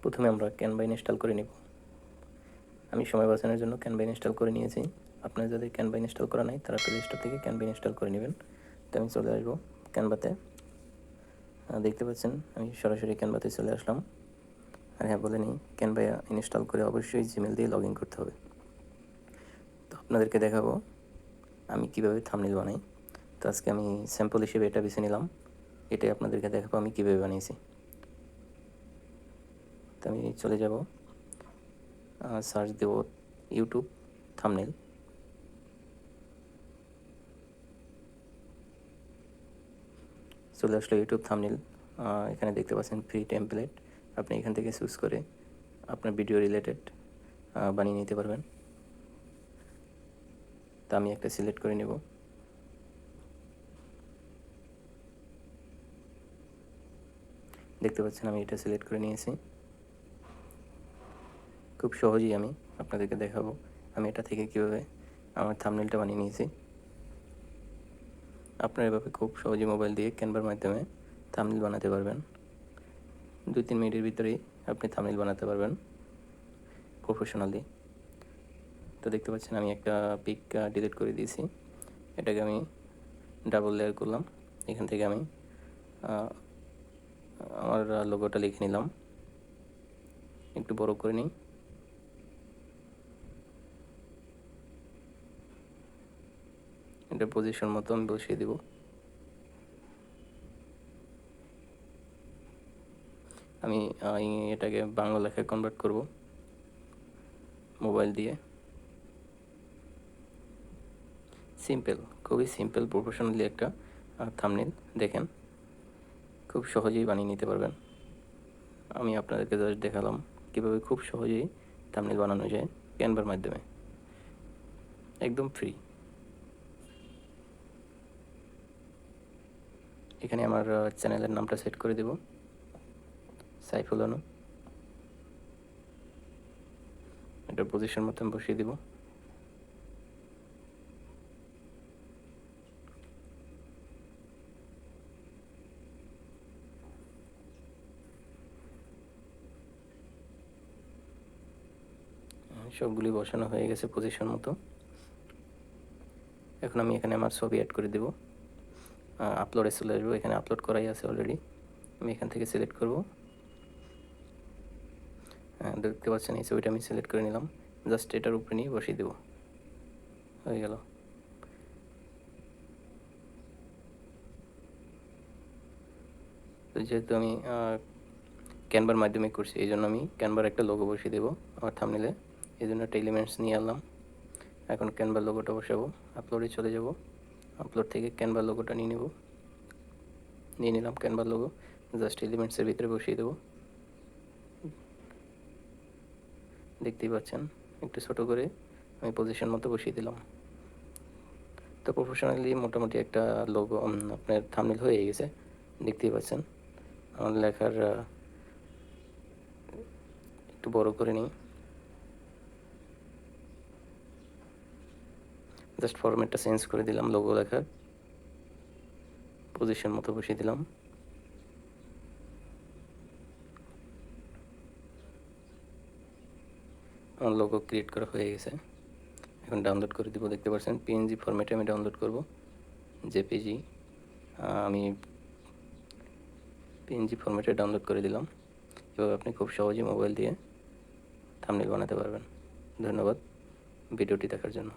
প্রথমে আমরা Canva install করে নিব। আমি সময় বাঁচানোর জন্য ক্যানভা ইনস্টল করে নিয়েছি। আপনারা যাদের ক্যানভা ইনস্টল করা নাই তারা প্লে স্টোর থেকে ক্যানভা ইনস্টল করে নেবেন। তো আমি চলে আসবো ক্যানভাতে। দেখতে পাচ্ছেন আমি সরাসরি ক্যানভাতে চলে আসলাম। আর হ্যাঁ, বলে নিই, ক্যানভা ইনস্টল করে অবশ্যই জিমেল দিয়ে লগ ইন করতে হবে। তো আপনাদেরকে দেখাবো আমি কীভাবে থাম্বনেল বানাই। তো আজকে আমি স্যাম্পল হিসেবে এটা বেছে নিলাম, এটাই আপনাদেরকে দেখাবো আমি কীভাবে বানিয়েছি। তো আমি চলে যাব, সার্চ দেব ইউটিউব থাম্বনেল। চলে আসলো ইউটিউব থাম্বনেল। এখানে দেখতে পাচ্ছেন ফ্রি টেমপ্লেট, আপনি এখান থেকে চুজ করে আপনার ভিডিও রিলেটেড বানিয়ে নিতে পারবেন। তো আমি একটা সিলেক্ট করে নেব। দেখতে পাচ্ছেন আমি এটা সিলেক্ট করে নিয়েছি। খুব সহজেই আমি আপনাদেরকে দেখাবো আমি এটা থেকে কীভাবে আমার থাম্বনেলটা বানিয়ে নিয়েছি। আপনারা এভাবে খুব সহজেই মোবাইল দিয়ে ক্যানভার মাধ্যমে থাম্বনেল বানাতে পারবেন। 2-3 মিনিটের ভিতরেই আপনি থাম্বনেল বানাতে পারবেন প্রফেশনালি। তো দেখতে পাচ্ছেন আমি একটা পিক ডিলিট করে দিয়েছি। এটাকে আমি ডাবল লেয়ার করলাম। এখান থেকে আমি আমার লোগোটা লিখে নিলাম, একটু বড় করে নিই। এটা পজিশন মতো আমি বসিয়ে দেব। আমি এটাকে বাংলা লেখায় কনভার্ট করব মোবাইল দিয়ে। সিম্পল, খুবই সিম্পল প্রফেশনালি একটা থাম্বনেল। দেখেন খুব সহজেই বানিয়ে নিতে পারবেন। আমি আপনাদেরকে জাস্ট দেখালাম কীভাবে খুব সহজেই থাম্বনেল বানানো যায় ক্যানভার মাধ্যমে, একদম ফ্রি। এখানে আমার চ্যানেলের নামটা সেট করে দেব, সাইফুল অনু। এটা পজিশন মতো আমি বসিয়ে দেব। সবগুলি বসানো হয়ে গেছে পজিশন মতো। এখন আমি এখানে আমার ছবি অ্যাড করে দেব। আপলোডে চলে আসবো, এখানে আপলোড করাই আছে অলরেডি। আমি এখান থেকে সিলেক্ট করব। দেখতে পাচ্ছেন এই ছবিটা আমি সিলেক্ট করে নিলাম, জাস্ট এটার উপরে নিয়ে বসিয়ে দেব, হয়ে গেল। তো যেহেতু আমি ক্যানভার মাধ্যমে করছি এই জন্য আমি ক্যানভার একটা লোগো বসিয়ে দেবো আমার থাম্বনেলে। এই জন্য একটা এলিমেন্টস নিয়ে আনলাম। এখন ক্যানভার লোগোটা বসাবো, আপলোডে চলে যাব। আপলোড থেকে ক্যানভার লোগোটা নিয়ে নিলাম ক্যানভার লোগো, জাস্ট এলিমেন্টসের ভিতরে বসিয়ে দেবো। দেখতেই পাচ্ছেন একটু ছোট করে আমি পজিশন মতো বসিয়ে দিলাম। তো প্রফেশনালি মোটামুটি একটা লোগো আপনার থাম্বনেল হয়ে গেছে। দেখতেই পাচ্ছেন আমার লেখার একটু বড় করে নিই, জাস্ট ফরম্যাটটা চেঞ্জ করে দিলাম, লোগো লেখার পজিশন মতো বসিয়ে দিলাম। আমার লোগো ক্রিয়েট করা হয়ে গেছে। এখন ডাউনলোড করে দেবো। দেখতে পাচ্ছেন পিএনজি ফরম্যাটে আমি ডাউনলোড করব, জেপিজি। আমি পিএনজি ফরম্যাটে ডাউনলোড করে দিলাম। এভাবে আপনি খুব সহজেই মোবাইল দিয়ে থাম্বনেল বানাতে পারবেন। ধন্যবাদ ভিডিওটি দেখার জন্য।